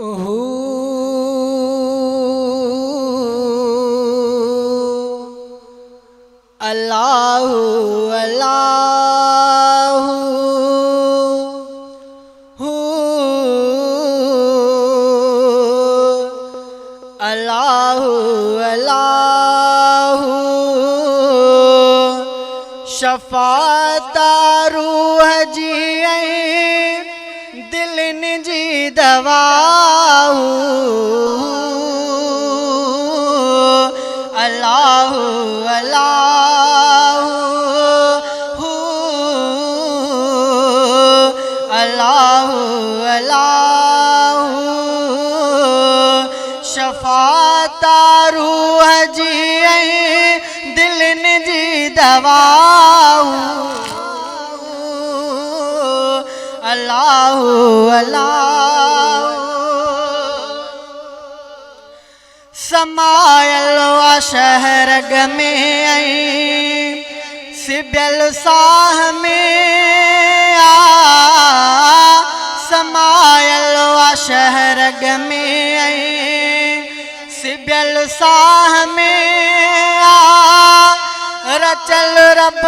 ओहो अल्लाहु अल्लाहु हू अल्लाहु अल्लाहु शफ़ाता रूह जी दिलन जी दवाऊ अल्लाहु अल्लाहु हू अल्लाहु अल्लाहु शफ़ाता रूह जी दिलन जी दवाऊ अल्लाहु अल्लाहु समायल शहर में सिबल साह में समायल शहर में सिबल साह में रचल रब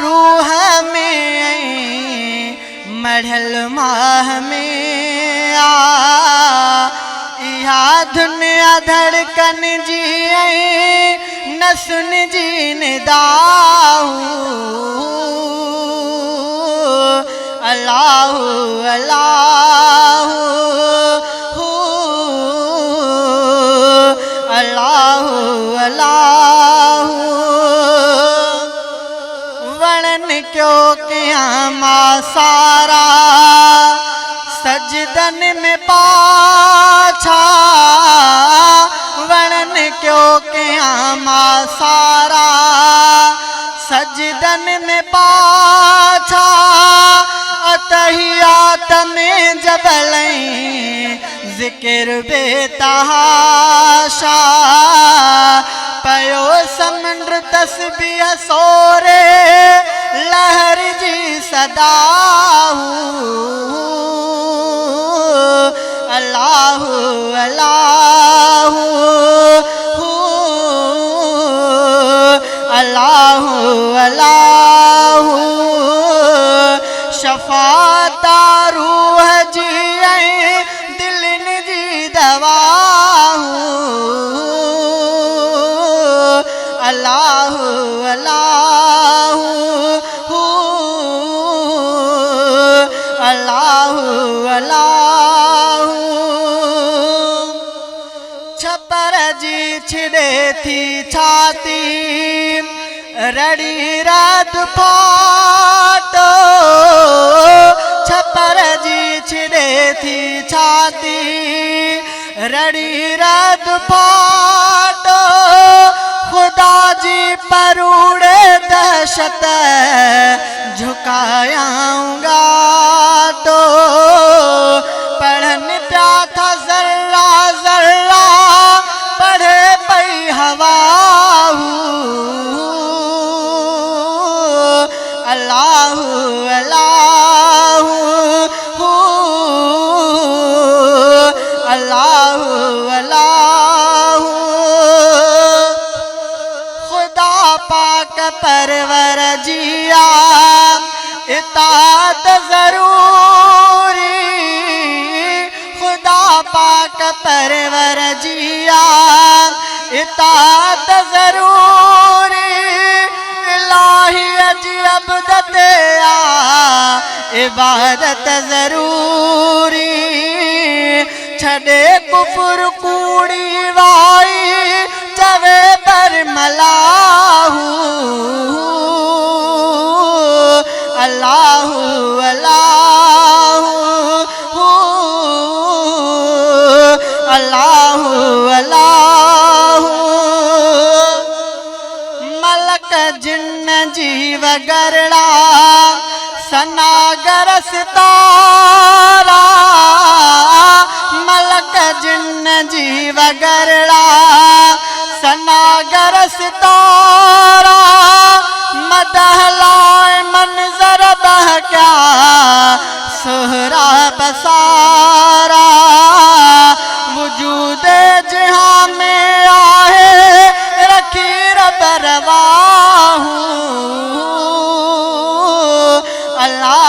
रूह में मढ़ल माह में इहा दुनिया धड़कन जी न सुन जी निदाऊ अल्लाहु अल्लाहु हू अल्लाहु अल्लाहु वणन क्यों किया मां सारा सजदन में पाछा वणन क्यों किया मां सारा सजदन में पाछा अतहियात में जबलई जिक्र बेतहाशा पयो समुंद्र तस्बीह सोरे लहर जी सदाहू अल्लाहु अल्लाहु हू अल्लाहु अल्लाहु शफ़ाता रूह जी दिलन जी दवाऊ अल्लाहु अल्लाहु हू अल्लाहु अल्लाहु छपर जी छिड़े थी छाती रड़ी रात फाटो छपर जी छिड़े थी छाती रड़ी रात फाटो खुदा जी परूड़े दहशत झुकायाऊंगा तो पढ़न प्या था जर्रा जर्रा पढ़े पई हवाहू अल्लाहु अल्लाहु हू अल्लाहु अल्लाहु खुदा पाक परवर जिया इताअत जरूरी खुदा पाक परवर जिया इताअत जरूरी इलाही अबदत इबादत जरूरी छड़े कुफर कूड़ी वाई चवे पर मलाहू अल्लाहु अल्लाहु हू अल्लाहु अल्लाहु मलक जिन्न जीव गरड़ा सनागर सितारा मलक जिन्न जीव गरड़ा सनागर सितारा मदहलाए मंजर बह क्या सोहरा बसारा